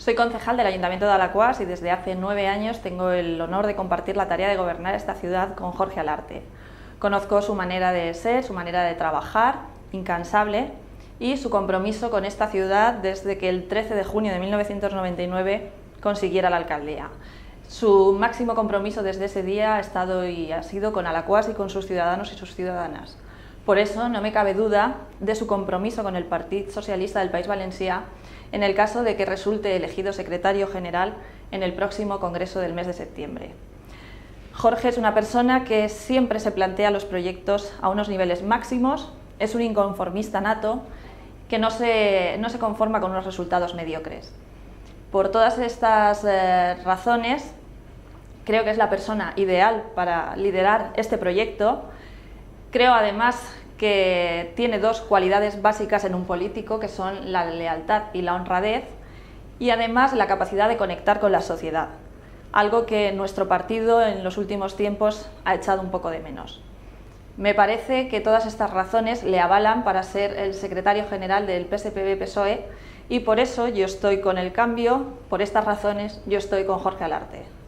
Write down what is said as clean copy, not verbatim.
Soy concejal del Ayuntamiento de Alaquàs y desde hace 9 años tengo el honor de compartir la tarea de gobernar esta ciudad con Jorge Alarte. Conozco su manera de ser, su manera de trabajar, incansable, y su compromiso con esta ciudad desde que el 13 de junio de 1999 consiguiera la alcaldía. Su máximo compromiso desde ese día ha estado y ha sido con Alaquàs y con sus ciudadanos y sus ciudadanas. Por eso no me cabe duda de su compromiso con el Partit Socialista del País Valencià en el caso de que resulte elegido secretario general en el próximo congreso del mes de septiembre. Jorge es una persona que siempre se plantea los proyectos a unos niveles máximos, es un inconformista nato que no se conforma con unos resultados mediocres. Por todas estas razones, creo que es la persona ideal para liderar este proyecto. Creo además que tiene dos cualidades básicas en un político, que son la lealtad y la honradez, y además la capacidad de conectar con la sociedad, algo que nuestro partido en los últimos tiempos ha echado un poco de menos. Me parece que todas estas razones le avalan para ser el secretario general del PSPV-PSOE y por eso yo estoy con el cambio, por estas razones yo estoy con Jorge Alarte.